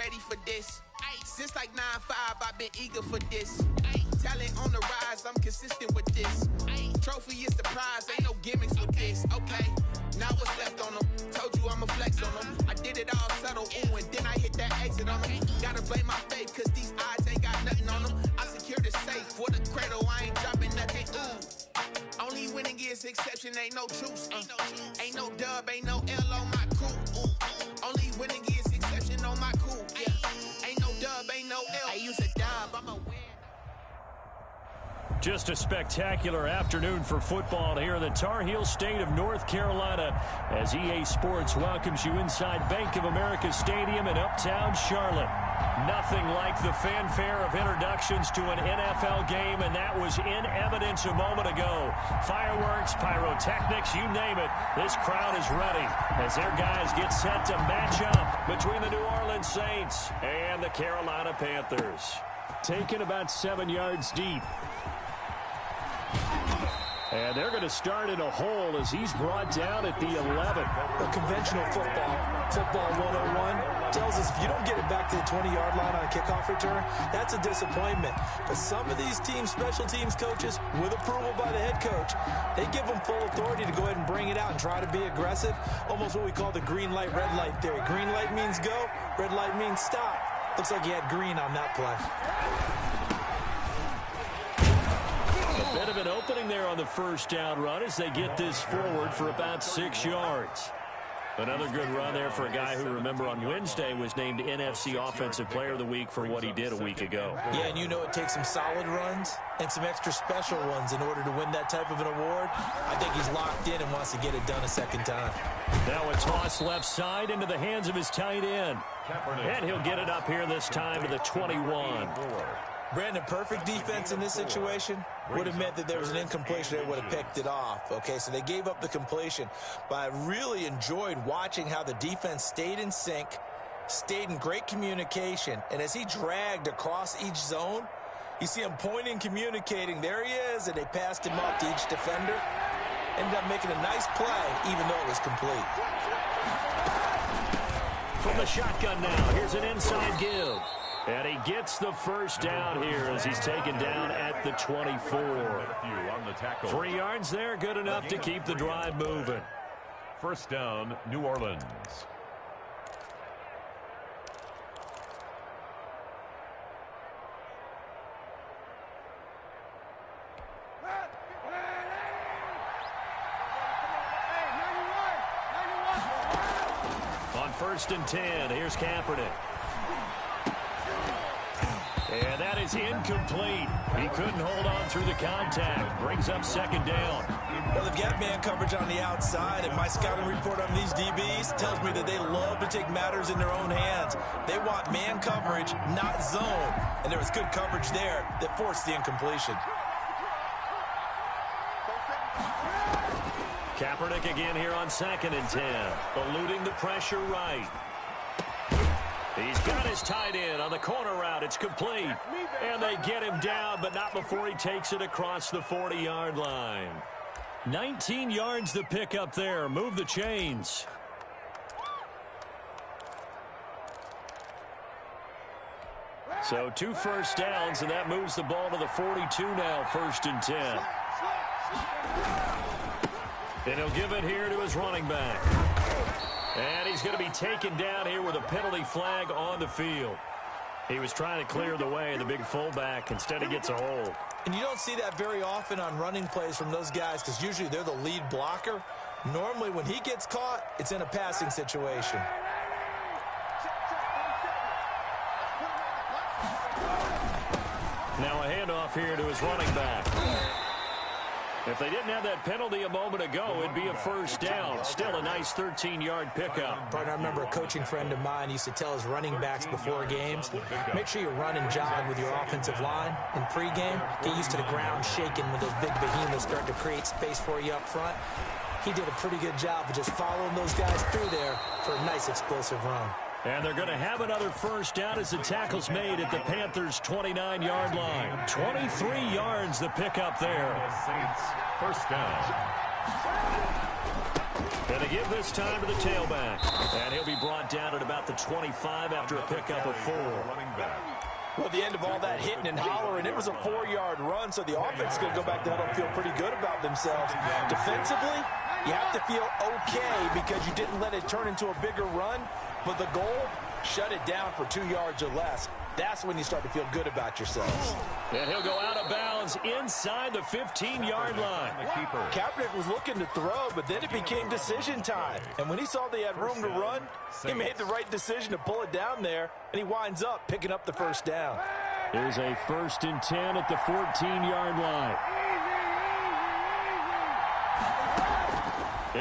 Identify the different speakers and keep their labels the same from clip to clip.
Speaker 1: ready for this. Since like 9-5, I've been eager for this. Talent on the rise, I'm consistent with this. Trophy is the prize, ain't no gimmicks with this. Okay, now what's left on them? Told you I'ma flex on them. I did it all subtle, ooh, and then I hit that exit on them. Gotta blame my faith, cause these odds ain't got nothing on them. I secured the safe for the cradle, I ain't dropping nothing, ooh. Only winning is exception, ain't no truce. Ain't no dub, ain't no L on my crew. Ooh. Only winning is exception on my crew. Yeah. Ain't no dub, ain't no L. I use a dub, I'm a win.
Speaker 2: Just a spectacular afternoon for football here in the Tar Heel state of North Carolina as EA Sports welcomes you inside Bank of America Stadium in uptown Charlotte. Nothing like the fanfare of introductions to an NFL game, and that was in evidence a moment ago. Fireworks, pyrotechnics, you name it. This crowd is ready as their guys get set to match up between the New Orleans Saints and the Carolina Panthers. Taken about 7 yards deep. And they're going to start in a hole as he's brought down at the 11.
Speaker 3: A conventional football 101, tells us if you don't get it back to the 20-yard line on a kickoff return, that's a disappointment. But some of these teams, special teams coaches, with approval by the head coach, they give them full authority to go ahead and bring it out and try to be aggressive. Almost what we call the green light, red light theory. Green light means go, red light means stop. Looks like he had green on that play.
Speaker 2: A bit of an opening there on the first down run as they get this forward for about 6 yards. Another good run there for a guy who, remember, on Wednesday was named NFC Offensive Player of the Week for what he did a week ago.
Speaker 3: Yeah, and you know it takes some solid runs and some extra special ones in order to win that type of an award. I think he's locked in and wants to get it done a second time.
Speaker 2: Now a toss left side into the hands of his tight end. And he'll get it up here this time to the 21.
Speaker 3: Brandon, perfect defense in this situation would have meant that there was an incompletion. They would have picked it off. Okay, so they gave up the completion. But I really enjoyed watching how the defense stayed in sync, stayed in great communication. And as he dragged across each zone, you see him pointing, communicating. There he is, and they passed him up to each defender. Ended up making a nice play, even though it was complete.
Speaker 2: From the shotgun now, here's an inside give. And he gets the first down here as he's taken down at the 24. 3 yards there, good enough to keep the drive moving.
Speaker 4: First down, New Orleans.
Speaker 2: On 1st and 10, here's Kaepernick. And that is incomplete. He couldn't hold on through the contact. Brings up 2nd down.
Speaker 3: Well, they've got man coverage on the outside, and my scouting report on these DBs tells me that they love to take matters in their own hands. They want man coverage, not zone. And there was good coverage there that forced the incompletion.
Speaker 2: Kaepernick again here on 2nd and 10. Eluding the pressure right. He's got his tight end on the corner route. It's complete. And they get him down, but not before he takes it across the 40-yard line. 19 yards to pick up there. Move the chains. So 2 first downs, and that moves the ball to the 42 now, 1st and 10. And he'll give it here to his running back. And he's going to be taken down here with a penalty flag on the field. He was trying to clear the way, the big fullback. Instead, he gets a hold.
Speaker 3: And you don't see that very often on running plays from those guys because usually they're the lead blocker. Normally, when he gets caught, it's in a passing situation.
Speaker 2: Now a handoff here to his running back. If they didn't have that penalty a moment ago, it'd be a first down. Still a nice 13-yard pickup.
Speaker 3: Partner, I remember a coaching friend of mine used to tell his running backs before games, make sure you run and jog with your offensive line in pregame. Get used to the ground shaking when those big behemoths start to create space for you up front. He did a pretty good job of just following those guys through there for a nice explosive run.
Speaker 2: And they're going to have another first down as the tackle's made at the Panthers' 29-yard line. 23 yards the pickup there.
Speaker 4: First down.
Speaker 2: And they give this time to the tailback. And he'll be brought down at about the 25 after a pickup of 4.
Speaker 3: Well, at the end of all that hitting and hollering, it was a 4-yard run, so the offense is going to go back to huddle and feel pretty good about themselves. Defensively, you have to feel okay because you didn't let it turn into a bigger run, but the goal, shut it down for 2 yards or less. That's when you start to feel good about yourselves.
Speaker 2: And he'll go out of bounds inside the 15-yard line.
Speaker 3: Kaepernick was looking to throw, but then it became decision time. And when he saw they had room to run, he made the right decision to pull it down there, and he winds up picking up the first down.
Speaker 2: Here's a 1st and 10 at the 14-yard line.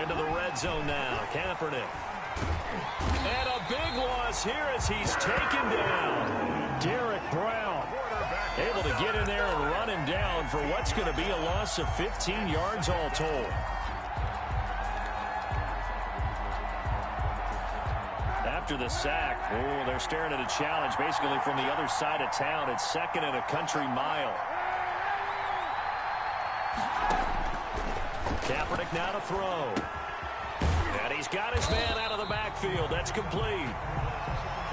Speaker 2: Into the red zone now, Kaepernick. And a big loss here as he's taken down. Derek Brown able to get in there and run him down for what's going to be a loss of 15 yards all told. After the sack, they're staring at a challenge basically from the other side of town. It's 2nd and a country mile. Kaepernick now to throw. And he's got his man out of the backfield. That's complete.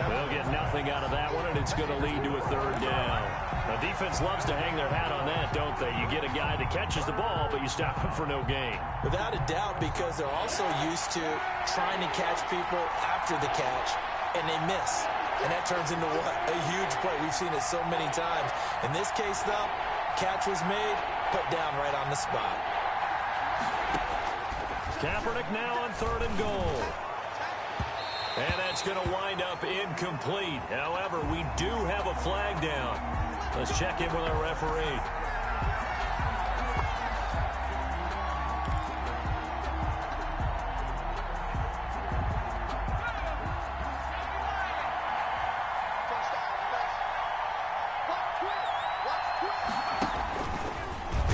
Speaker 2: They'll get nothing out of that one, and it's going to lead to a 3rd down. The defense loves to hang their hat on that, don't they? You get a guy that catches the ball, but you stop him for no gain.
Speaker 3: Without a doubt, because they're also used to trying to catch people after the catch, and they miss. And that turns into what? A huge play. We've seen it so many times. In this case, though, catch was made, put down right on the spot.
Speaker 2: Kaepernick now on 3rd and goal. And that's going to wind up incomplete. However, we do have a flag down. Let's check in with our referee.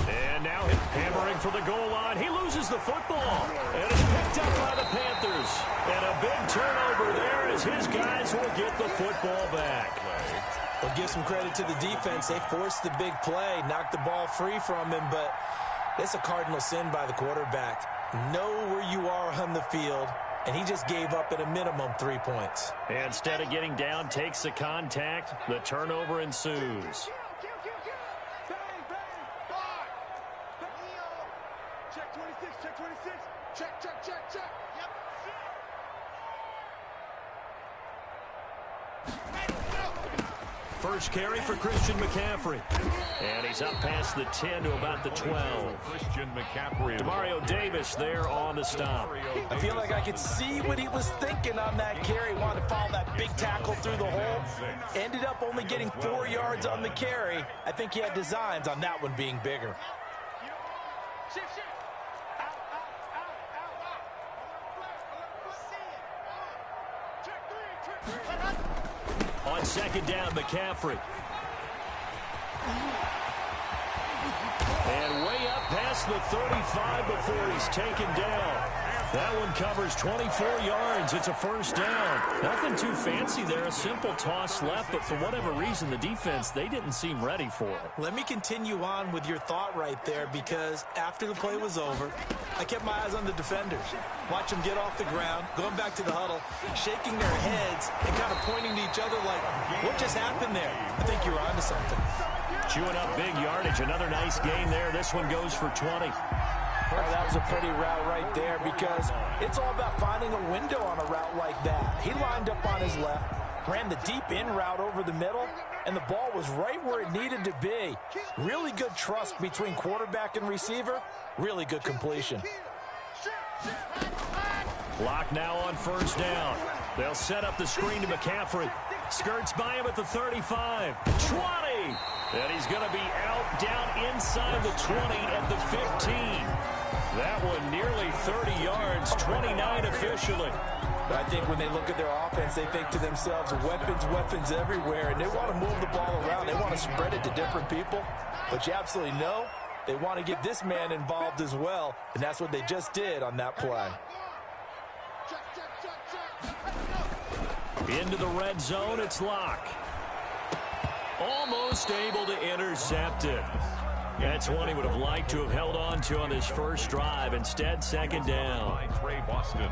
Speaker 2: And now hammering for the goal line. He loses the football. And it's picked up by the Panthers. And a big turnover there as his guys will get the football back.
Speaker 3: Well, give some credit to the defense. They forced the big play, knocked the ball free from him, but it's a cardinal sin by the quarterback. Know where you are on the field, and he just gave up at a minimum 3 points.
Speaker 2: Instead of getting down, takes the contact. The turnover ensues.
Speaker 5: Check 26, check 26. Check, check, check, check. Yep.
Speaker 2: First carry for Christian McCaffrey. And he's up past the 10 to about the 12.
Speaker 4: Christian McCaffrey.
Speaker 2: Demario Davis there on the stop.
Speaker 3: I feel like I could see what he was thinking on that carry. Wanted to follow that big tackle through the hole. Ended up only getting 4 yards on the carry. I think he had designs on that one being bigger.
Speaker 2: On 2nd down, McCaffrey. And way up past the 35 before he's taken down. That one covers 24 yards. It's a 1st down. Nothing too fancy there. A simple toss left, but for whatever reason, the defense, they didn't seem ready for it.
Speaker 3: Let me continue on with your thought right there, because after the play was over, I kept my eyes on the defenders. Watch them get off the ground, going back to the huddle, shaking their heads and kind of pointing to each other like, what just happened there? I think you're onto something.
Speaker 2: Chewing up big yardage. Another nice gain there. This one goes for 20.
Speaker 3: Well, that was a pretty route right there, because it's all about finding a window on a route like that. He lined up on his left, ran the deep in route over the middle, and the ball was right where it needed to be. Really good trust between quarterback and receiver. Really good completion.
Speaker 2: Clock now on 1st down. They'll set up the screen to McCaffrey. Skirts by him at the 35. 20! And he's going to be out down inside the 20 at the 15. That one nearly 30 yards, 29 officially.
Speaker 3: I think when they look at their offense, they think to themselves, weapons, weapons everywhere, and they want to move the ball around. They want to spread it to different people. But you absolutely know they want to get this man involved as well, and that's what they just did on that play.
Speaker 2: Into the red zone, it's Locke. Almost able to intercept it. That's one he would have liked to have held on to on this first drive. Instead, second down.
Speaker 4: Trey Boston.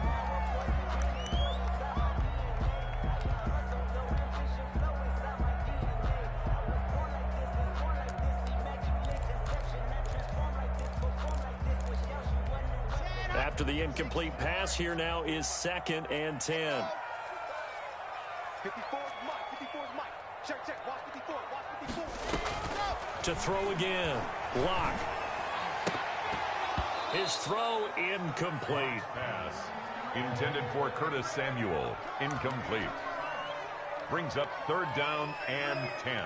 Speaker 2: After the incomplete pass, here now is 2nd and 10.
Speaker 5: 54 is Mike. 54 is Mike. Check, check. Watch 54. Watch 54.
Speaker 2: To throw again. Lock. His throw incomplete.
Speaker 4: Pass intended for Curtis Samuel. Incomplete. Brings up 3rd down and 10.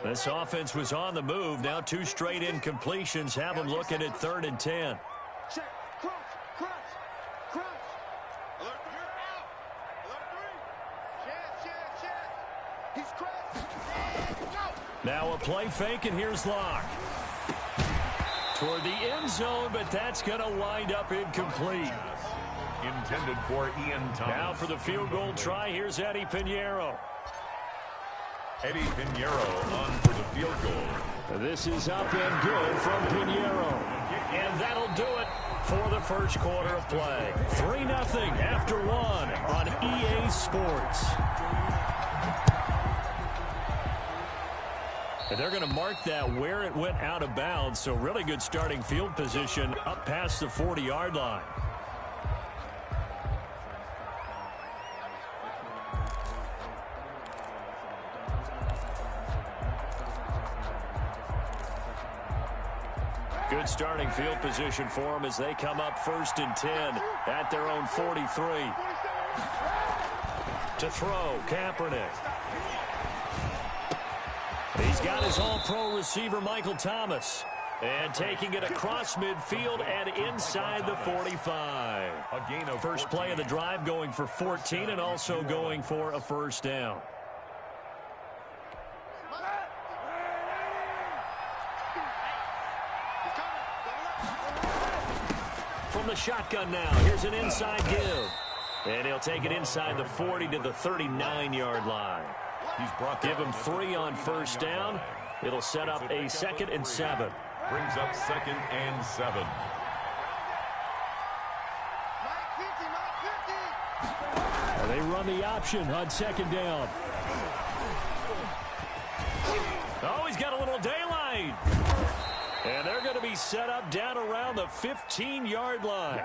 Speaker 2: This offense was on the move. Now 2 straight incompletions have them looking at 3rd and 10.
Speaker 5: Check. Crunch. Crunch. Crunch. Alert 3. Out. Alert 3. Chance. Chance. Chance. He's crushed. And go.
Speaker 2: Now a play fake, and here's Locke. Toward the end zone, but that's going to wind up incomplete.
Speaker 4: Intended for Ian Thomas.
Speaker 2: Now for the field goal try, here's Eddie Pinheiro.
Speaker 4: Eddie Pinheiro on for the field goal.
Speaker 2: This is up and good from Pinheiro. And that'll do it for the first quarter of play. 3-0 after 1 on EA Sports. And they're going to mark that where it went out of bounds. So really good starting field position up past the 40-yard line. Good starting field position for them as they come up 1st and 10 at their own 43. To throw, Kaepernick. He's got his all-pro receiver, Michael Thomas. And taking it across midfield and inside the 45. First play of the drive going for 14 and also going for a first down. From the shotgun now, here's an inside give. And he'll take it inside the 40 to the 39-yard line. Give him 3 on first down. It'll set up a 2nd and 7.
Speaker 4: Brings up 2nd and 7.
Speaker 2: And they run the option on 2nd down. Oh, he's got a little daylight. And they're going to be set up down around the 15-yard line.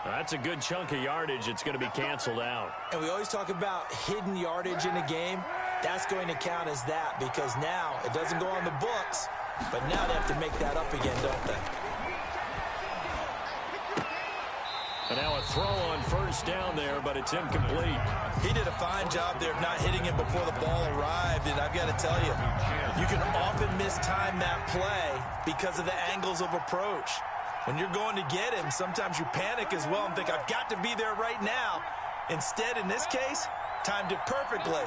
Speaker 2: That's a good chunk of yardage. It's going to be canceled out.
Speaker 3: And we always talk about hidden yardage in a game. That's going to count as that because now it doesn't go on the books, but now they have to make that up again, don't they?
Speaker 2: And now a throw on first down there, but it's incomplete.
Speaker 3: He did a fine job there of not hitting him before the ball arrived, and I've got to tell you, you can often mistime that play because of the angles of approach. When you're going to get him, sometimes you panic as well and think, I've got to be there right now. Instead, in this case, timed it perfectly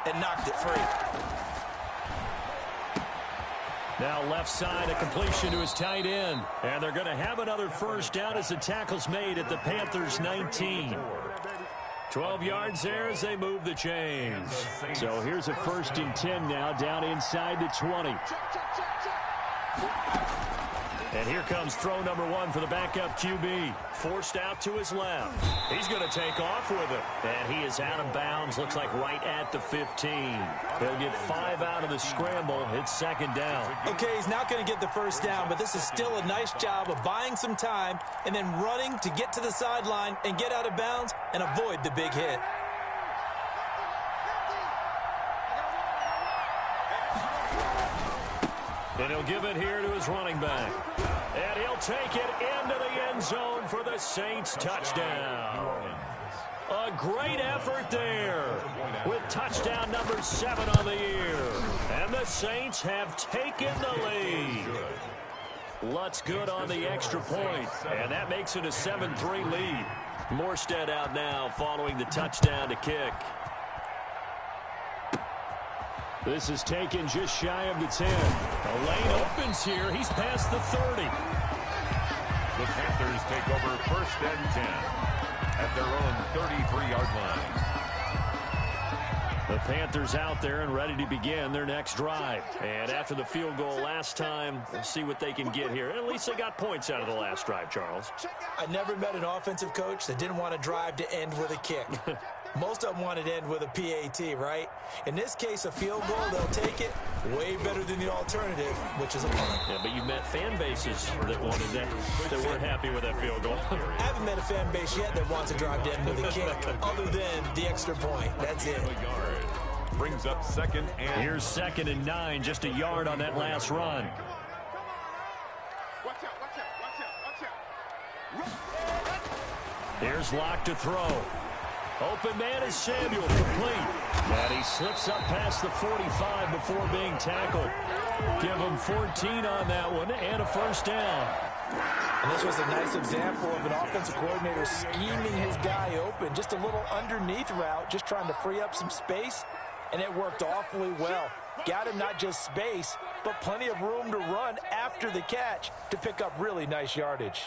Speaker 3: and knocked it free.
Speaker 2: Now left side, a completion to his tight end. And they're going to have another first down as the tackle's made at the Panthers' 19. 12 yards there as they move the chains. So here's a 1st and 10 now down inside the 20. And here comes throw number 1 for the backup QB. Forced out to his left. He's going to take off with it. And he is out of bounds. Looks like right at the 15. They'll get 5 out of the scramble. It's 2nd down.
Speaker 3: Okay, he's not going to get the first down, but this is still a nice job of buying some time and then running to get to the sideline and get out of bounds and avoid the big hit.
Speaker 2: And he'll give it here to his running back. And he'll take it into the end zone for the Saints touchdown. A great effort there with touchdown number 7 on the year. And the Saints have taken the lead. Lutz good on the extra point. And that makes it a 7-3 lead. Morstead out now following the touchdown to kick. This is taken just shy of the 10. The lane opens here. He's past the 30.
Speaker 4: The Panthers take over 1st and 10 at their own 33-yard line.
Speaker 2: The Panthers out there and ready to begin their next drive. And after the field goal last time, we'll see what they can get here. At least they got points out of the last drive, Charles.
Speaker 3: I never met an offensive coach that didn't want to drive to end with a kick. Most of them wanted to end with a PAT, right? In this case, a field goal, they'll take it way better than the alternative, which is a punt.
Speaker 2: Yeah, but you've met fan bases that wanted that, that weren't happy with that field goal.
Speaker 3: I haven't met a fan base yet that wants to drive to end with a kick, other than the extra point. That's it.
Speaker 4: Brings up second and...
Speaker 2: Here's 2nd and 9, just a yard on that last run.
Speaker 5: Watch out, watch out, watch out, watch out.
Speaker 2: Here's Locke to throw. Open man is Samuel, complete. And he slips up past the 45 before being tackled. Give him 14 on that one and a first down.
Speaker 3: And this was a nice example of an offensive coordinator scheming his guy open. Just a little underneath route, just trying to free up some space. And it worked awfully well. Got him not just space, but plenty of room to run after the catch to pick up really nice yardage.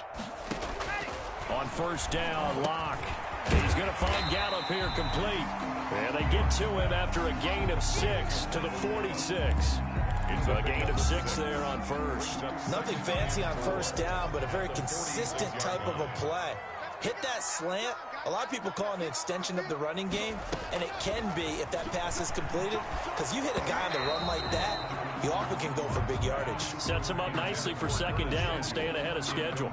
Speaker 2: On first down, Locke. He's going to find Gallup here complete. And they get to him after a gain of 6 to the 46. It's a gain of 6 there on first.
Speaker 3: Nothing fancy on first down, but a very consistent type of a play. Hit that slant. A lot of people call it an extension of the running game, and it can be if that pass is completed, because you hit a guy on the run like that, he often can go for big yardage.
Speaker 2: Sets him up nicely for 2nd down, staying ahead of schedule.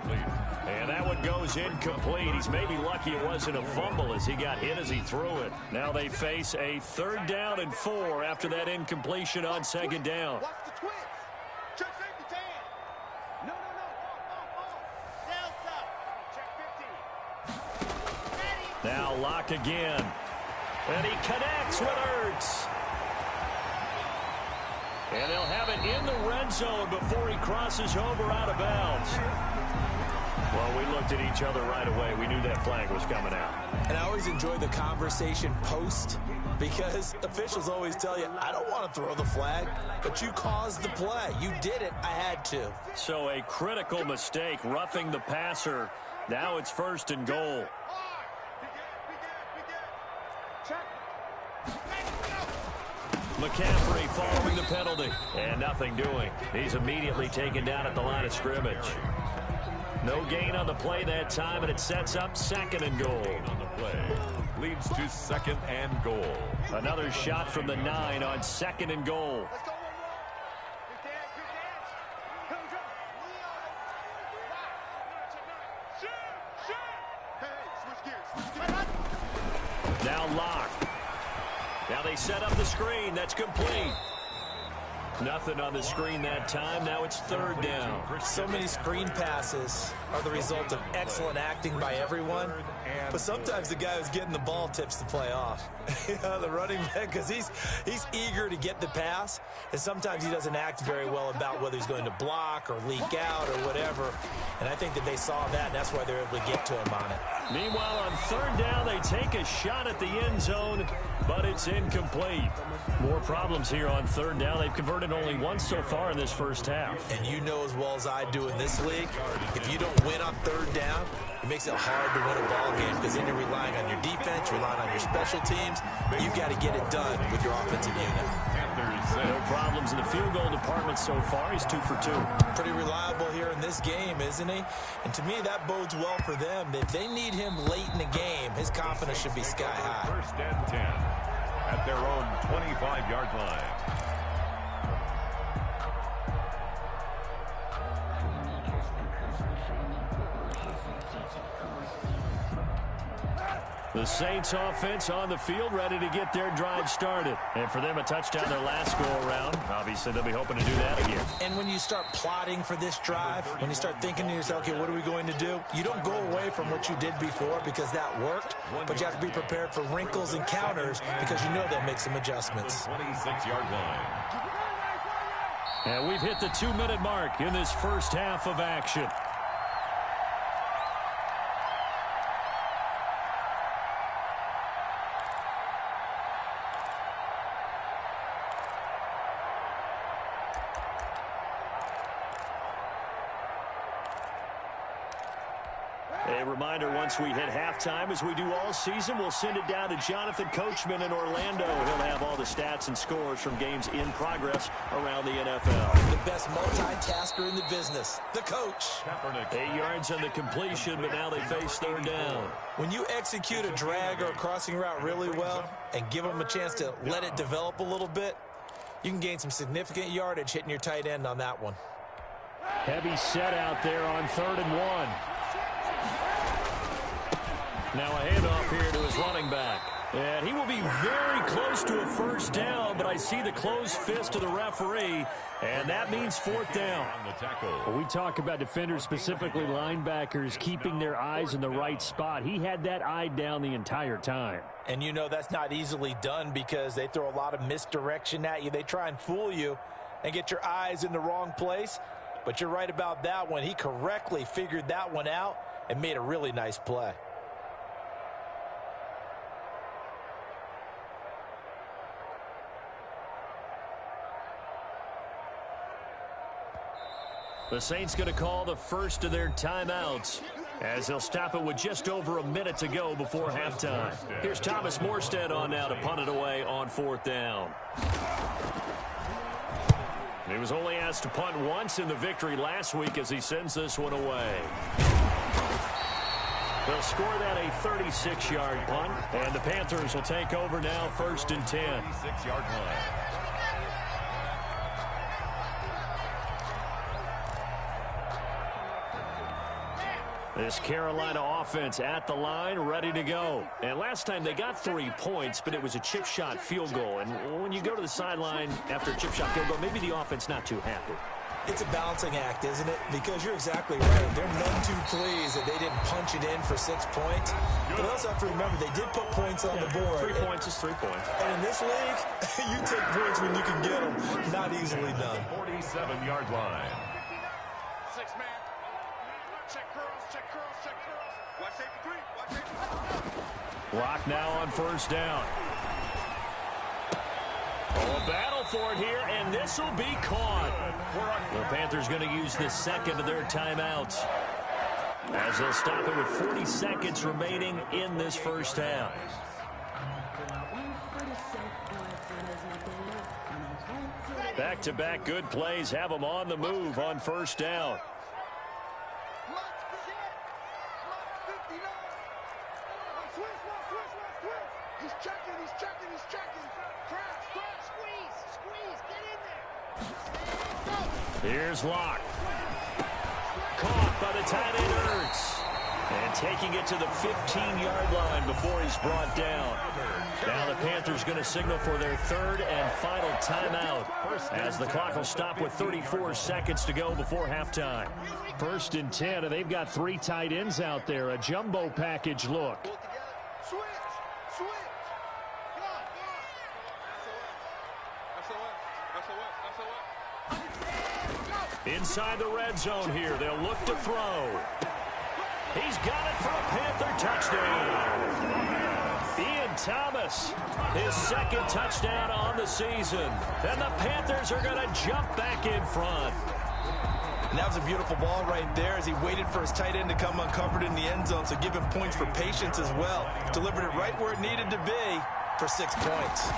Speaker 2: And that one goes incomplete. He's maybe lucky it wasn't a fumble as he got hit as he threw it. Now they face a 3rd down and 4 after that incompletion on 2nd down.
Speaker 5: Watch the twitch. Check safety, tan. No. Down south. Check 15. Ready.
Speaker 2: Now Locke again. And he connects with Ertz. And they'll have it in the red zone before he crosses over out of bounds. Well, we looked at each other right away. We knew that flag was coming out.
Speaker 3: And I always enjoy the conversation post, because officials always tell you, I don't want to throw the flag, but you caused the play. You did it. I had to.
Speaker 2: So a critical mistake, roughing the passer. Now it's 1st and goal. McCaffrey following the penalty. And nothing doing. He's immediately taken down at the line of scrimmage. No gain on the play that time, and it sets up 2nd and goal.
Speaker 4: On the play leads to 2nd and goal.
Speaker 2: Another shot from the 9 on 2nd and goal. Now Locke. Now they set up the screen. That's complete. Nothing on the screen that time. Now it's 3rd down.
Speaker 3: So many screen passes are the result of excellent acting by everyone. But sometimes the guy who's getting the ball tips the play off. The running back, because he's eager to get the pass. And sometimes he doesn't act very well about whether he's going to block or leak out or whatever. And I think that they saw that, and that's why they're able to get to him on it.
Speaker 2: Meanwhile, on 3rd down, they take a shot at the end zone, but it's incomplete. More problems here on 3rd down. They've converted only once so far in this first half.
Speaker 3: And you know as well as I do in this league, if you don't win on 3rd down, it makes it hard to win a ball game, because then you're relying on your defense, relying on your special teams. You've got to get it done with your offensive unit.
Speaker 2: No problems in the field goal department so far. He's 2 for 2.
Speaker 3: Pretty reliable here in this game, isn't he? And to me, that bodes well for them. If they need him late in the game, his confidence should be sky high.
Speaker 4: 1st and 10 at their own 25-yard line.
Speaker 2: The Saints offense on the field, ready to get their drive started. And for them, a touchdown their last go-around. Obviously, they'll be hoping to do that again.
Speaker 3: And when you start plotting for this drive, when you start thinking to yourself, okay, what are we going to do? You don't go away from what you did before because that worked, but you have to be prepared for wrinkles and counters because you know they'll make some adjustments.
Speaker 4: 26-yard line.
Speaker 2: And we've hit the 2-minute mark in this first half of action. A reminder, once we hit halftime, as we do all season, we'll send it down to Jonathan Coachman in Orlando. He'll have all the stats and scores from games in progress around the NFL.
Speaker 3: The best multitasker in the business, the coach.
Speaker 2: 8 yards on the completion, but now they face third down.
Speaker 3: When you execute a drag or a crossing route really well and give them a chance to let it develop a little bit, you can gain some significant yardage hitting your tight end on that one.
Speaker 2: Heavy set out there on 3rd and 1. Now a handoff here to his running back. And he will be very close to a first down, but I see the closed fist of the referee, and that means 4th down.
Speaker 4: When
Speaker 2: we talk about defenders, specifically linebackers, keeping their eyes in the right spot. He had that eye down the entire time.
Speaker 3: And you know that's not easily done because they throw a lot of misdirection at you. They try and fool you and get your eyes in the wrong place. But you're right about that one. He correctly figured that one out and made a really nice play.
Speaker 2: The Saints going to call the first of their timeouts as they'll stop it with just over a minute to go before halftime. Here's Thomas Morstead on now to punt it away on 4th down. He was only asked to punt once in the victory last week as he sends this one away. They'll score that a 36-yard punt, and the Panthers will take over now 1st and 10.
Speaker 4: 36-yard line.
Speaker 2: This Carolina offense at the line, ready to go. And last time they got 3 points, but it was a chip shot field goal. And when you go to the sideline after a chip shot field goal, maybe the offense not too happy.
Speaker 3: It's a balancing act, isn't it? Because you're exactly right. They're none too pleased that they didn't punch it in for 6 points. But also have to remember, they did put points on the board.
Speaker 2: 3 points is 3 points.
Speaker 3: And in this league, you take points when you can get them. Not easily done.
Speaker 4: 47-yard line.
Speaker 5: 6-man. Check curls, check curls, check curls. Watch safety 3. Watch safety 3.
Speaker 2: Lock now on 1st down. Oh, a battle for it here, and this will be caught. The Panthers going to use the second of their timeouts as they'll stop it with 40 seconds remaining in this first half. Back-to-back good plays have them on the move on 1st down.
Speaker 5: He's checking, he's checking, he's checking. Crash, squeeze, get in there.
Speaker 2: Here's Locke. Caught by the tight end Ertz. And taking it to the 15-yard line before he's brought down. Now the Panthers going to signal for their 3rd and final timeout as the clock will stop with 34 seconds to go before halftime. 1st and 10, and they've got 3 tight ends out there. A jumbo package look.
Speaker 5: Switch.
Speaker 2: Inside the red zone here. They'll look to throw. He's got it for a Panther touchdown. Ian Thomas, his 2nd touchdown on the season. And the Panthers are going to jump back in front.
Speaker 3: And that was a beautiful ball right there as he waited for his tight end to come uncovered in the end zone, so give him points for patience as well. Delivered it right where it needed to be for 6 points.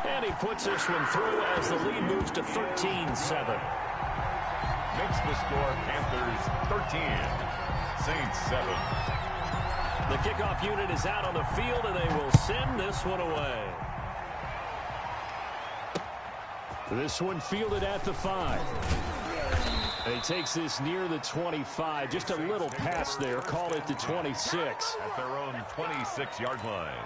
Speaker 2: And he puts this one through as the lead moves to 13-7.
Speaker 4: Makes the score Panthers 13, Saints 7.
Speaker 2: The kickoff unit is out on the field, and they will send this one away. This one fielded at the 5. And he takes this near the 25. Just a little pass there. Call it the 26.
Speaker 4: At their own 26-yard line.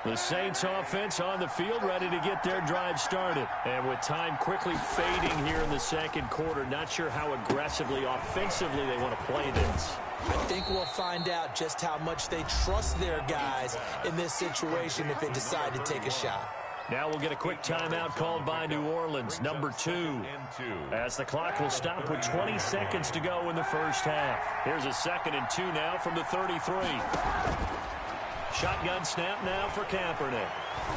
Speaker 2: The Saints offense on the field, ready to get their drive started. And with time quickly fading here in the 2nd quarter, not sure how aggressively, offensively they want to play this.
Speaker 3: I think we'll find out just how much they trust their guys in this situation if they decide to take a shot.
Speaker 2: Now we'll get a quick timeout called by New Orleans, number 2. As the clock will stop with 20 seconds to go in the first half. Here's a 2nd and 2 now from the 33. Shotgun snap now for Kaepernick.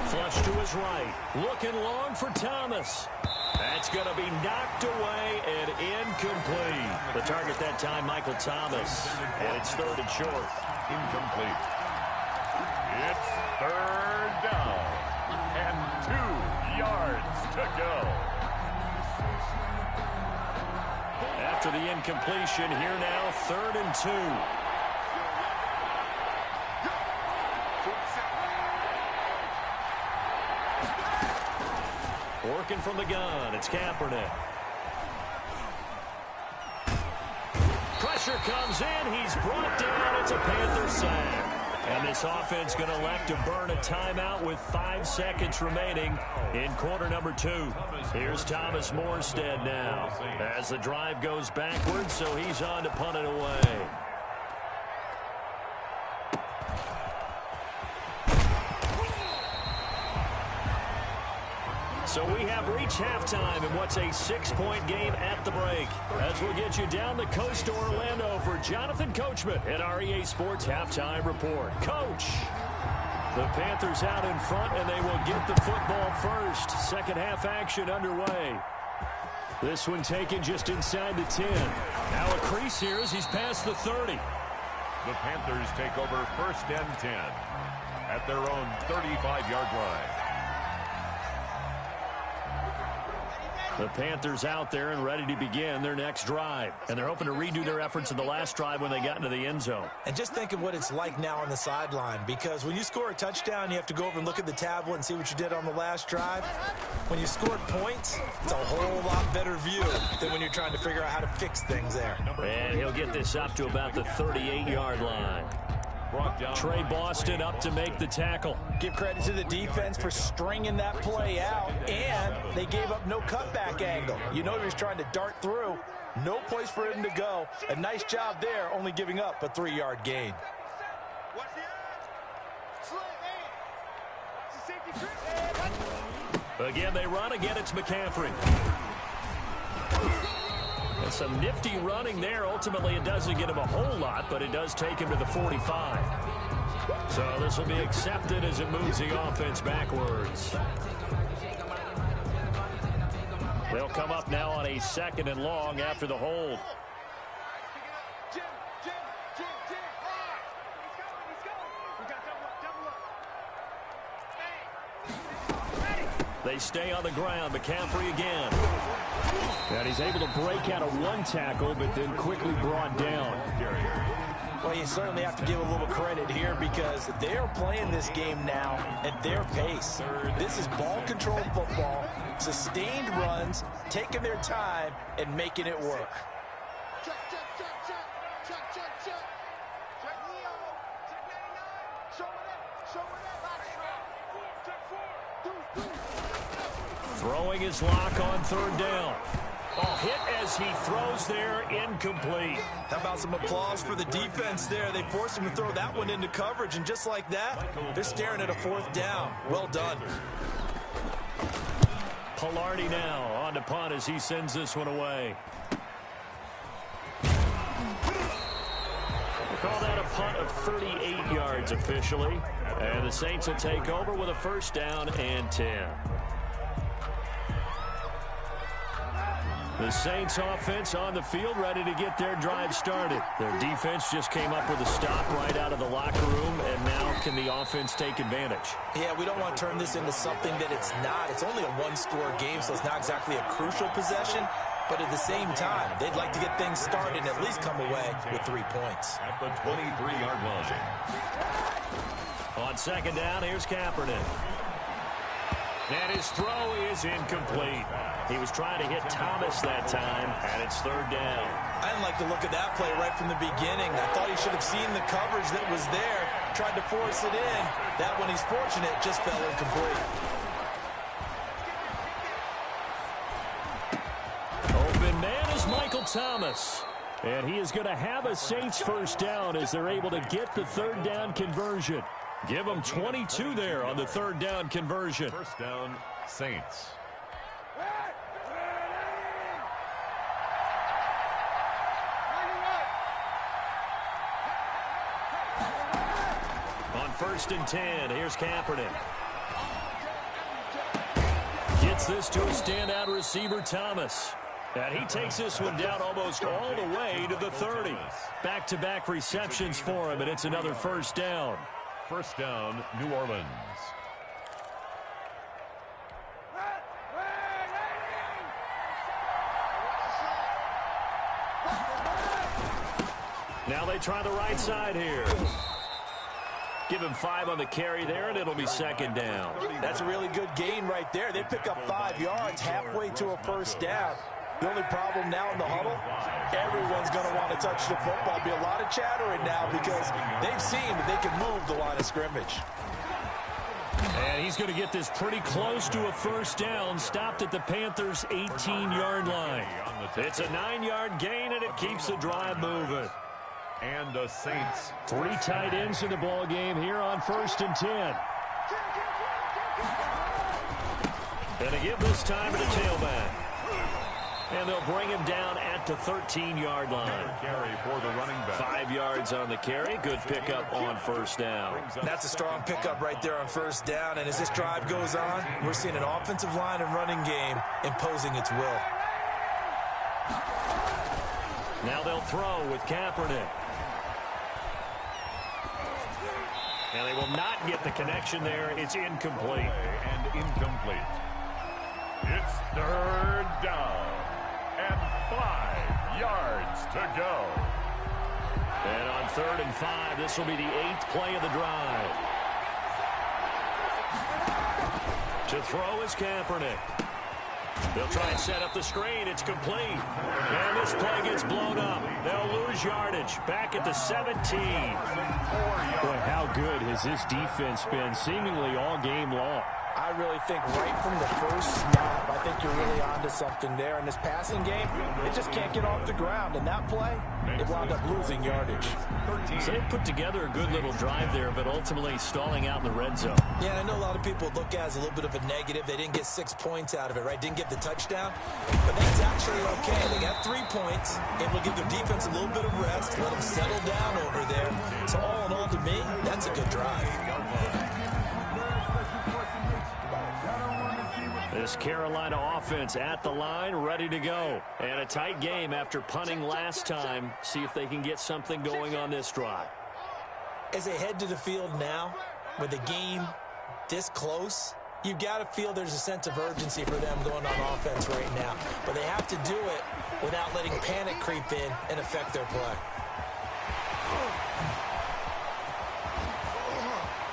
Speaker 2: Flush to his right. Looking long for Thomas. That's going to be knocked away and incomplete. The target that time, Michael Thomas. And it's 3rd and short.
Speaker 4: Incomplete. It's Third down and 2 yards to go.
Speaker 2: After the incompletion, here now, 3rd and 2. Working from the gun, it's Kaepernick. Pressure comes in, he's brought down, it's a Panther sack. And this offense going to elect to burn a timeout with 5 seconds remaining in quarter number 2. Here's Thomas Morstead now as the drive goes backwards, so he's on to punt it away. So we have reached halftime in what's a 6-point game at the break. As we'll get you down the coast to Orlando for Jonathan Coachman at our EA Sports Halftime Report. Coach, the Panthers out in front, and they will get the football first. Second half action underway. This one taken just inside the 10. Now a crease here as he's past the 30.
Speaker 4: The Panthers take over 1st and 10 at their own 35-yard line.
Speaker 2: The Panthers out there and ready to begin their next drive. And they're hoping to redo their efforts in the last drive when they got into the end zone.
Speaker 3: And just think of what it's like now on the sideline, because when you score a touchdown, you have to go over and look at the tablet and see what you did on the last drive. When you scored points, it's a whole lot better view than when you're trying to figure out how to fix things there.
Speaker 2: And he'll get this up to about the 38-yard line. Trey Boston up to make the tackle.
Speaker 3: Give credit to the defense for stringing that play out, and they gave up no cutback angle. You know he was trying to dart through. No place for him to go. A nice job there, only giving up a 3-yard gain.
Speaker 2: Again, they run. Again, it's McCaffrey. And some nifty running there. Ultimately, it doesn't get him a whole lot, but it does take him to the 45. So this will be accepted as it moves the offense backwards. They'll come up now on a 2nd and long after the hold. They stay on the ground. McCaffrey again. And he's able to break out of 1 tackle, but then quickly brought down.
Speaker 3: Well, you certainly have to give a little credit here because they're playing this game now at their pace. This is ball-controlled football, sustained runs, taking their time, and making it work.
Speaker 2: Throwing his lock on 3rd down. Oh, hit as he throws there, incomplete.
Speaker 3: How about some applause for the defense there? They forced him to throw that one into coverage, and just like that, they're staring at a 4th down. Well done.
Speaker 2: Pilardi now on to punt as he sends this one away. We'll call that a punt of 38 yards officially. And the Saints will take over with a 1st down and 10. The Saints offense on the field ready to get their drive started. Their defense just came up with a stop right out of the locker room, and now can the offense take advantage?
Speaker 3: Yeah, we don't want to turn this into something that it's not. It's only a 1-score game, so it's not exactly a crucial possession. But at the same time, they'd like to get things started and at least come away with 3 points.
Speaker 4: At the 23-yard line.
Speaker 2: On 2nd down, here's Kaepernick. And his throw is incomplete. He was trying to hit Thomas that time, and it's 3rd down.
Speaker 3: I didn't like the look of that play right from the beginning. I thought he should have seen the coverage that was there, tried to force it in. That one, he's fortunate, just fell incomplete.
Speaker 2: Open man is Michael Thomas. And he is going to have a Saints 1st down as they're able to get the 3rd down conversion. Give them 22 there on the 3rd down conversion.
Speaker 4: 1st down, Saints.
Speaker 2: On 1st and 10, here's Kaepernick. Gets this to a standout receiver, Thomas. And he takes this one down almost all the way to the 30. Back-to-back receptions for him, and it's another 1st down.
Speaker 4: First down, New Orleans.
Speaker 2: Now they try the right side here. Give him 5 on the carry there, and it'll be second down.
Speaker 3: That's a really good gain right there. They pick up 5 yards halfway to a first down. The only problem now in the huddle, everyone's going to want to touch the football. There'll be a lot of chattering now because they've seen that they can move the line of scrimmage.
Speaker 2: And he's going to get this pretty close to a first down, stopped at the Panthers' 18-yard line. It's a 9-yard gain, and it keeps the drive moving.
Speaker 4: And the Saints.
Speaker 2: 3 tight ends in the ball game here on 1st and 10. And they give this time to the tailback. And they'll bring him down at the 13-yard line.
Speaker 4: Carry for the running back.
Speaker 2: 5 yards on the carry. Good pickup on first down.
Speaker 3: That's a strong pickup right there on first down. And as this drive goes on, we're seeing an offensive line and running game imposing its will.
Speaker 2: Now they'll throw with Kaepernick. And they will not get the connection there. It's incomplete.
Speaker 4: And incomplete. It's 3rd down. And 5 yards to go.
Speaker 2: And on 3rd and 5, this will be the 8th play of the drive. To throw is Kaepernick. They'll try and set up the screen. It's complete. And this play gets blown up. They'll lose yardage. Back at the 17. Boy, how good has this defense been seemingly all game long?
Speaker 3: I really think right from the first snap, I think you're really onto something there. In this passing game, it just can't get off the ground. And that play, it wound up losing yardage.
Speaker 2: So they put together a good little drive there, but ultimately stalling out in the red zone.
Speaker 3: Yeah, I know a lot of people look at it as a little bit of a negative. They didn't get 6 points out of it, right? Didn't get the touchdown. But that's actually okay. They got 3 points, and we'll give their defense a little bit of rest, let them settle down over there. So all in all, to me, that's a good drive.
Speaker 2: This Carolina offense at the line, ready to go. And a tight game after punting last time. See if they can get something going on this drive.
Speaker 3: As they head to the field now, with the game this close, you've got to feel there's a sense of urgency for them going on offense right now. But they have to do it without letting panic creep in and affect their play.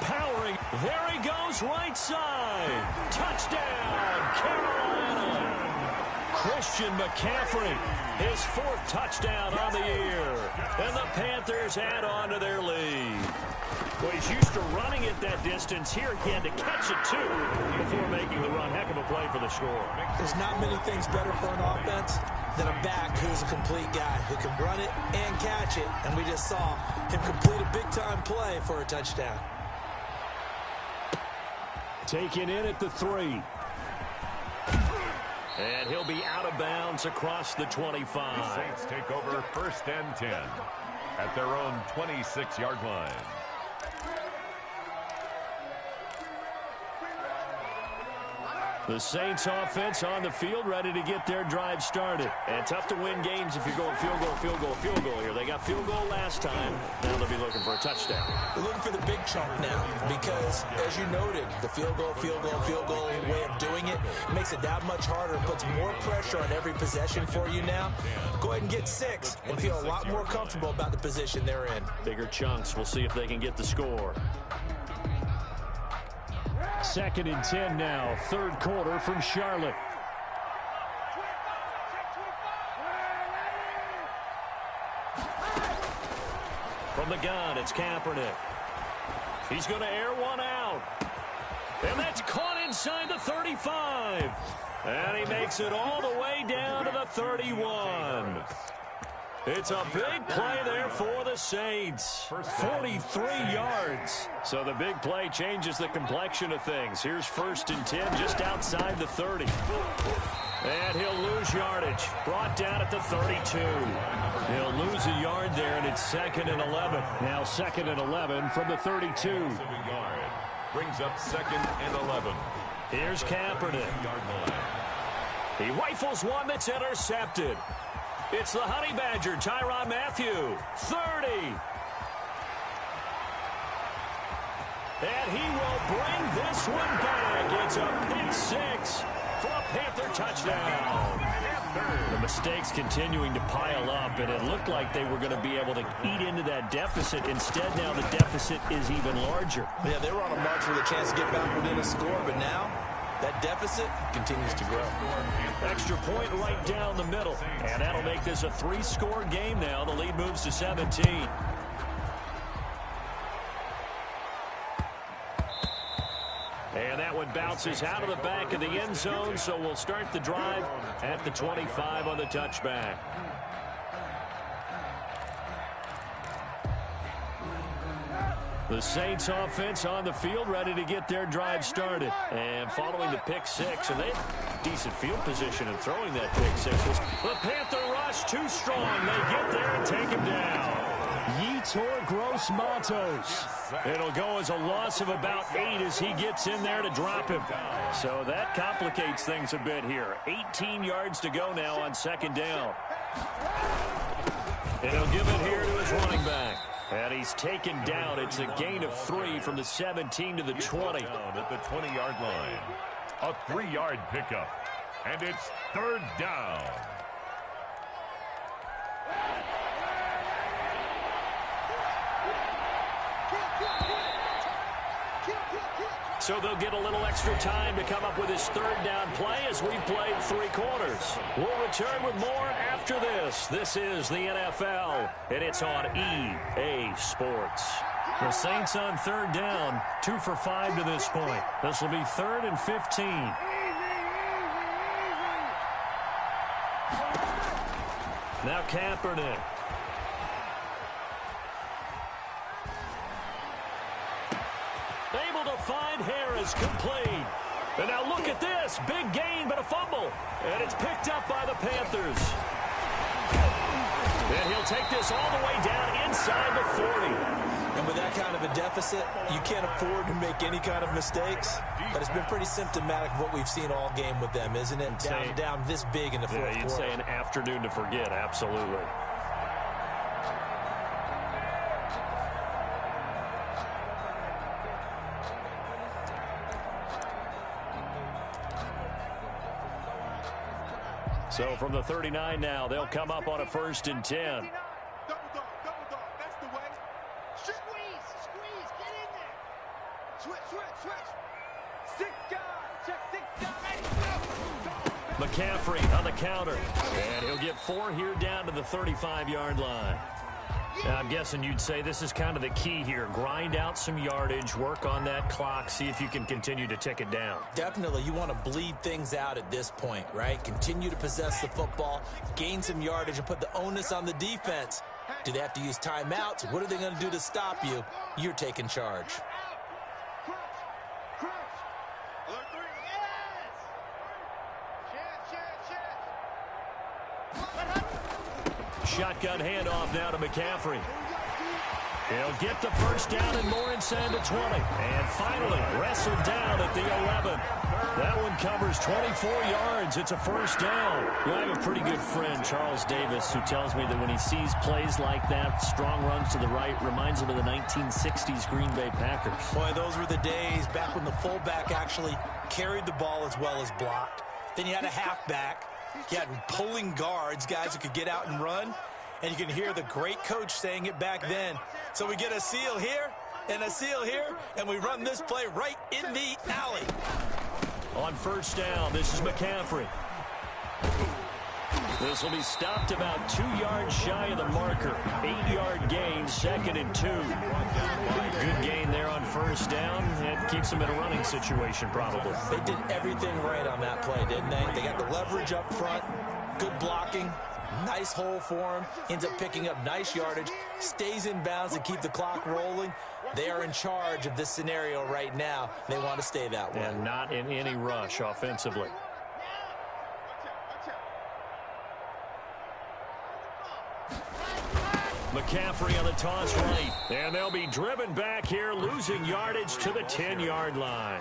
Speaker 2: Powering. There he goes, right side. Touchdown, Carolina. Christian McCaffrey, his 4th touchdown on the year. And the Panthers add on to their lead. Well, he's used to running it that distance. Here he had to catch it, too, before making the run. Heck of a play for the score.
Speaker 3: There's not many things better for an offense than a back who's a complete guy who can run it and catch it. And we just saw him complete a big-time play for a touchdown.
Speaker 2: Taken in at the 3. And he'll be out of bounds across the 25.
Speaker 4: The Saints take over 1st and 10 at their own 26-yard line.
Speaker 2: The Saints offense on the field, ready to get their drive started. And tough to win games if you're going field goal, field goal, field goal here. They got field goal last time. Now they'll be looking for a touchdown.
Speaker 3: They're looking for the big chunk now because, as you noted, the field goal way of doing it makes it that much harder and puts more pressure on every possession for you now. Go ahead and get 6 and feel a lot more comfortable about the position they're in.
Speaker 2: Bigger chunks. We'll see if they can get the score. 2nd and 10 now, 3rd quarter from Charlotte. From the gun, it's Kaepernick. He's going to air one out. And that's caught inside the 35. And he makes it all the way down to the 31. It's a big play there for the Saints. 43 yards. So the big play changes the complexion of things. Here's 1st and 10 just outside the 30. And he'll lose yardage. Brought down at the 32. He'll lose a yard there, and it's 2nd and 11. Now 2nd and 11 from the 32.
Speaker 4: Brings up 2nd and 11.
Speaker 2: Here's Kaepernick. He rifles one that's intercepted. It's the Honey Badger, Tyrann Mathieu, 30. And he will bring this one back. It's a pick six for a Panther touchdown. The mistakes continuing to pile up, and it looked like they were going to be able to eat into that deficit. Instead, now the deficit is even larger.
Speaker 3: Yeah, they were on a march with a chance to get back within a score, but now that deficit continues to grow.
Speaker 2: Extra point right down the middle, and that'll make this a three-score game now. The lead moves to 17. And that one bounces out of the back of the end zone, so we'll start the drive at the 25 on the touchback. The Saints offense on the field, ready to get their drive started. And following the pick six, and they have decent field position in throwing that pick six. The Panther rush too strong. They get there and take him down. Yetur Gross-Matos. It'll go as a loss of about 8 as he gets in there to drop him. So that complicates things a bit here. 18 yards to go now on second down. And he'll give it here to his running back. And he's taken down. It's a gain of 3 from the 17 to the 20.
Speaker 4: Down at the 20-yard line. A 3-yard pickup. And it's third down.
Speaker 2: So they'll get a little extra time to come up with his third down play as we've played 3 quarters. We'll return with more after this. This is the NFL, and it's on EA Sports. The Saints on third down, 2 for 5 to this point. This will be 3rd and 15. Now Kaepernick. Able to find Harris, complete. And now look at this. Big gain, but a fumble. And it's picked up by the Panthers. And he'll take this all the way down inside the 40.
Speaker 3: And with that kind of a deficit, you can't afford to make any kind of mistakes. But it's been pretty symptomatic of what we've seen all game with them, isn't it? Down this big in the fourth quarter.
Speaker 2: You'd say an afternoon to forget, absolutely. So from the 39 now, they'll come up on a 1st and 10.
Speaker 5: Double dog, that's the way. Squeeze, get in there. Switch. 6 guys, check 6 guys.
Speaker 2: McCaffrey on the counter. And he'll get 4 here down to the 35-yard line. Now, I'm guessing you'd say this is kind of the key here. Grind out some yardage, work on that clock, see if you can continue to tick it down.
Speaker 3: Definitely, you want to bleed things out at this point, right? Continue to possess the football, gain some yardage, and put the onus on the defense. Do they have to use timeouts? What are they going to do to stop you? You're taking charge.
Speaker 5: Crunch. Alert 3. Yes.
Speaker 2: Shotgun handoff now to McCaffrey. He'll get the first down and more inside the 20. And finally wrestled down at the 11. That one covers 24 yards. It's a first down. You know, I have a pretty good friend, Charles Davis, who tells me that when he sees plays like that, strong runs to the right, reminds him of the 1960s Green Bay Packers.
Speaker 3: Boy, those were the days back when the fullback actually carried the ball as well as blocked. Then you had a halfback. You had pulling guards, guys who could get out and run. And you can hear the great coach saying it back then. So we get a seal here and a seal here, and we run this play right in the alley.
Speaker 2: On first down, this is McCaffrey. This will be stopped about 2 yards shy of the marker. 8-yard gain, 2nd and 2. Good gain there on first down. It keeps them in a running situation, probably.
Speaker 3: They did everything right on that play, didn't they? They got the leverage up front, good blocking, nice hole for him, ends up picking up nice yardage, stays in bounds and keep the clock rolling. They are in charge of this scenario right now. They want to stay that way.
Speaker 2: And not in any rush offensively. McCaffrey on the toss right. And they'll be driven back here, losing yardage to the 10-yard line.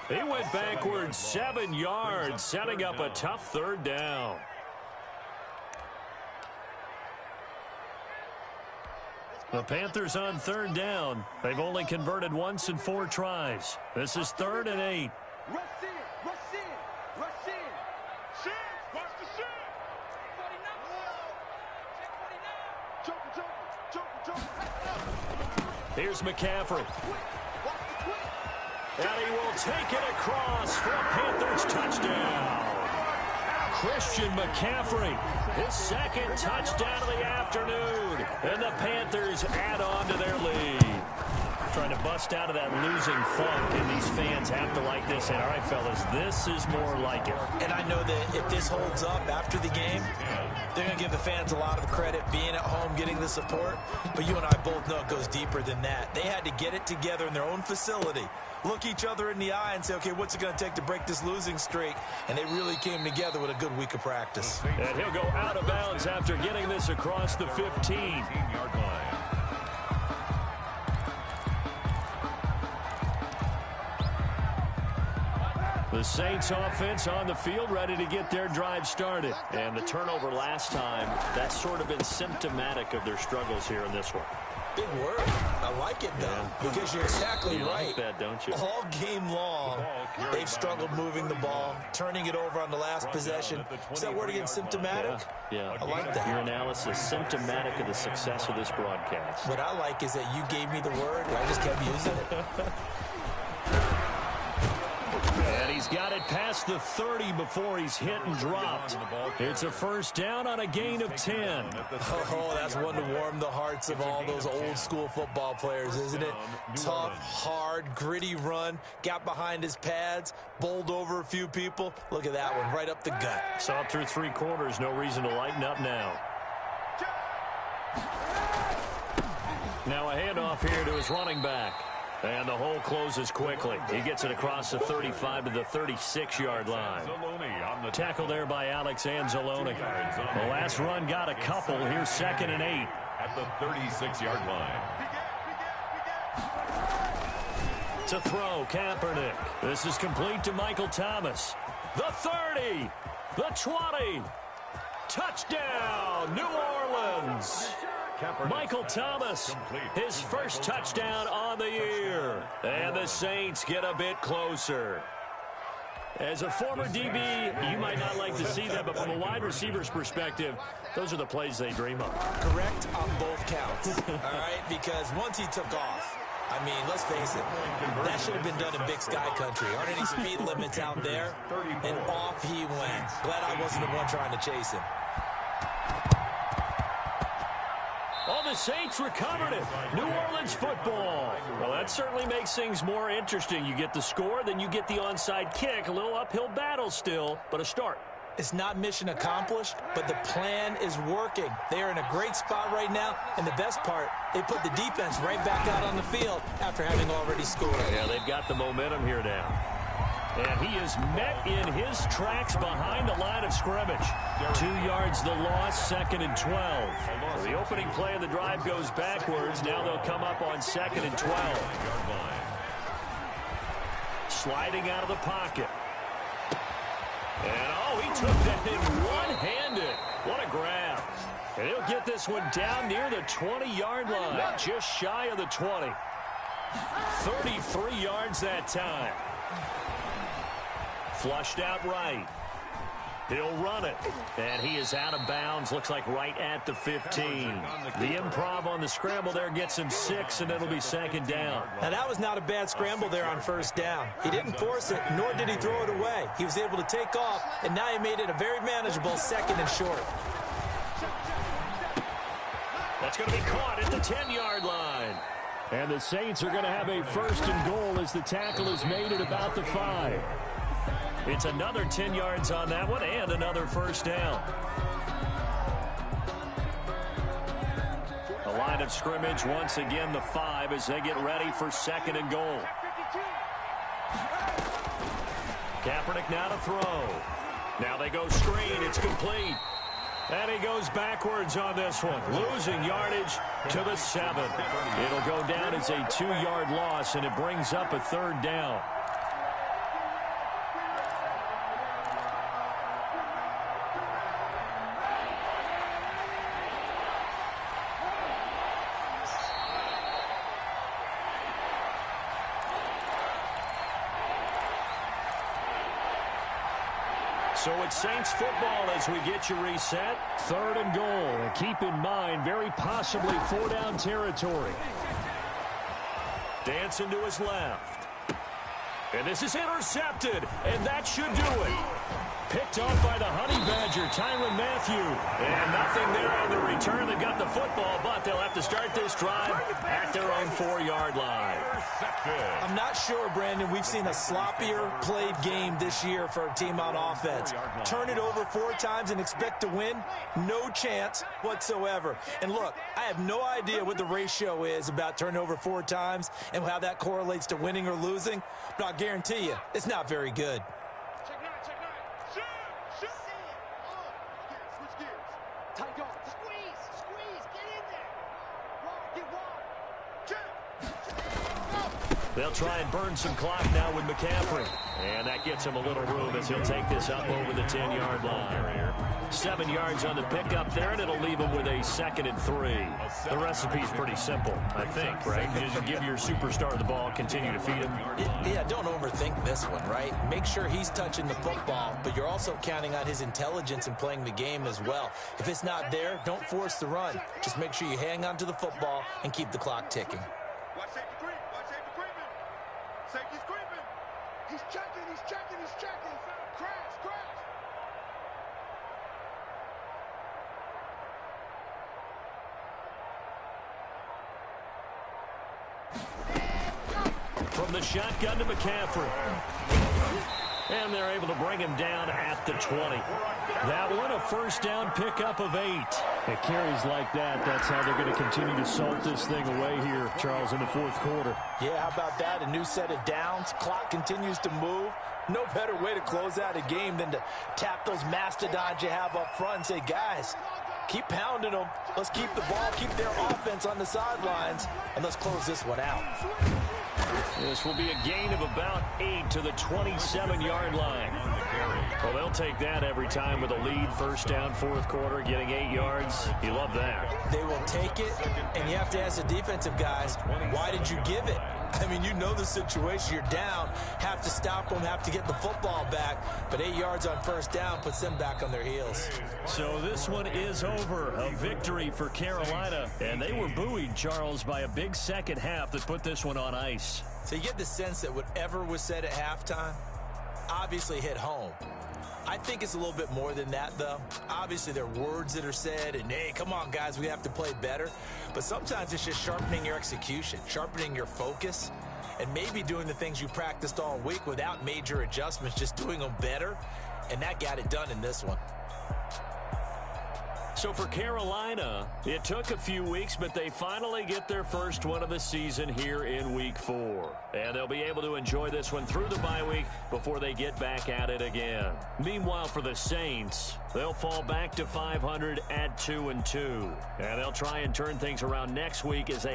Speaker 2: He went backwards 7 yards, setting up a tough third down. The Panthers on third down. They've only converted once in 4 tries. This is 3rd and 8.
Speaker 5: Rush in, rush in, rush in. Shin, watch the shin. 49. Check 49. Joker.
Speaker 2: Here's McCaffrey. And he will take it across for a Panthers touchdown. Christian McCaffrey, his 2nd touchdown of the afternoon. And the Panthers add on to their lead. Trying to bust out of that losing funk, and these fans have to like this. And all right, fellas, this is more like it.
Speaker 3: And I know that if this holds up after the game, they're going to give the fans a lot of credit being at home, getting the support. But you and I both know it goes deeper than that. They had to get it together in their own facility, look each other in the eye and say, okay, what's it going to take to break this losing streak? And they really came together with a good week of practice.
Speaker 2: And he'll go out of bounds after getting this across the 15-yard line. The Saints offense on the field, ready to get their drive started. And the turnover last time, that's sort of been symptomatic of their struggles here in this one.
Speaker 3: Big word. I like it, though, because you're exactly right.
Speaker 2: Like that, don't you?
Speaker 3: All game long, they've struggled moving the ball, turning it over on the last possession. Is that word again, symptomatic?
Speaker 2: Yeah.
Speaker 3: I like that.
Speaker 2: Your analysis, symptomatic of the success of this broadcast.
Speaker 3: What I like is that you gave me the word, and I just kept using it.
Speaker 2: And he's got it past the 30 before he's hit and dropped. It's a first down on a gain of 10.
Speaker 3: Oh, that's one to warm the hearts of all those old school football players, isn't it? Tough, hard, gritty run, got behind his pads, bowled over a few people. Look at that one, right up the gut.
Speaker 2: Saw it through 3 quarters, no reason to lighten up now. Now a handoff here to his running back. And the hole closes quickly. He gets it across the 35 to the 36-yard line. Tackle there by Alex Anzalone. The last run got a couple. Here's 2nd and 8.
Speaker 4: At the 36-yard line.
Speaker 2: To throw, Kaepernick. This is complete to Michael Thomas. The 30. The 20. Touchdown, New Orleans. Michael Thomas, his first touchdown on the year. And the Saints get a bit closer. As a former DB, you might not like to see that, but from a wide receiver's perspective, those are the plays they dream of.
Speaker 3: Correct on both counts, all right? Because once he took off, I mean, let's face it, that should have been done in Big Sky Country. Aren't any speed limits out there? And off he went. Glad I wasn't the one trying to chase him.
Speaker 2: Oh, the Saints recovered it. New Orleans football. Well, that certainly makes things more interesting. You get the score, then you get the onside kick. A little uphill battle still, but a start.
Speaker 3: It's not mission accomplished, but the plan is working. They are in a great spot right now, and the best part, they put the defense right back out on the field after having already scored.
Speaker 2: Yeah, they've got the momentum here now. And he is met in his tracks behind the line of scrimmage. 2 yards the loss, 2nd and 12. So the opening play of the drive goes backwards. Now they'll come up on 2nd and 12. Sliding out of the pocket. And, oh, he took that in one-handed. What a grab. And he'll get this one down near the 20-yard line, just shy of the 20. 33 yards that time. Flushed out right. He'll run it. And he is out of bounds. Looks like right at the 15. The improv on the scramble there gets him 6, and it'll be 2nd down.
Speaker 3: Now, that was not a bad scramble there on 1st down. He didn't force it, nor did he throw it away. He was able to take off, and now he made it a very manageable 2nd and short.
Speaker 2: That's going to be caught at the 10-yard line. And the Saints are going to have a 1st and goal as the tackle is made at about the 5. It's another 10 yards on that one and another 1st down. The line of scrimmage once again the 5 as they get ready for 2nd and goal. Kaepernick now to throw. Now they go screen. It's complete. And he goes backwards on this one, losing yardage to the 7. It'll go down as a 2-yard loss, and it brings up a 3rd down. So it's Saints football as we get you reset. 3rd and goal. And keep in mind, very possibly 4-down territory. Dancing to his left. And this is intercepted. And that should do it. Picked off by the Honey Badger, Tyrann Mathieu. And nothing there on the return that got the football, but they'll have to start this drive at their own 4-yard line.
Speaker 3: I'm not sure, Brandon, we've seen a sloppier played game this year for a team on offense. Turn it over 4 times and expect to win? No chance whatsoever. And look, I have no idea what the ratio is about turning over 4 times and how that correlates to winning or losing, but I'll guarantee you, it's not very good.
Speaker 2: They'll try and burn some clock now with McCaffrey. And that gets him a little room as he'll take this up over the 10-yard line. 7 yards on the pickup there, and it'll leave him with a 2nd and 3. The recipe's pretty simple, I think, right? You just give your superstar the ball, continue to feed him.
Speaker 3: Yeah, don't overthink this one, right? Make sure he's touching the football, but you're also counting on his intelligence in playing the game as well. If it's not there, don't force the run. Just make sure you hang on to the football and keep the clock ticking.
Speaker 5: Watch safety creep. Watch safety creeping. Safety's creeping. He's checking. He's checking. He's checking. Crash. Crash.
Speaker 2: From the shotgun to McCaffrey. And they're able to bring him down at the 20. That one, a 1st down pickup of 8. It carries like that. That's how they're going to continue to salt this thing away here, Charles, in the 4th quarter.
Speaker 3: Yeah, how about that? A new set of downs. Clock continues to move. No better way to close out a game than to tap those mastodons you have up front and say, guys, keep pounding them. Let's keep the ball, keep their offense on the sidelines, and let's close this one out.
Speaker 2: This will be a gain of about 8 to the 27-yard line. Well, they'll take that every time with a lead. 1st down, 4th quarter, getting 8 yards. You love that.
Speaker 3: They will take it, and you have to ask the defensive guys, why did you give it? I mean, you know the situation. You're down, have to stop them, have to get the football back. But 8 yards on 1st down puts them back on their heels.
Speaker 2: So this one is over. A victory for Carolina. And they were buoyed, Charles, by a big second half that put this one on ice.
Speaker 3: So you get the sense that whatever was said at halftime obviously hit home. I think it's a little bit more than that, though. Obviously, there are words that are said, and, hey, come on, guys, we have to play better. But sometimes it's just sharpening your execution, sharpening your focus, and maybe doing the things you practiced all week without major adjustments, just doing them better. And that got it done in this one.
Speaker 2: So for Carolina, it took a few weeks, but they finally get their first one of the season here in Week 4. And they'll be able to enjoy this one through the bye week before they get back at it again. Meanwhile, for the Saints, they'll fall back to 500 at 2-2. And they'll try and turn things around next week as they have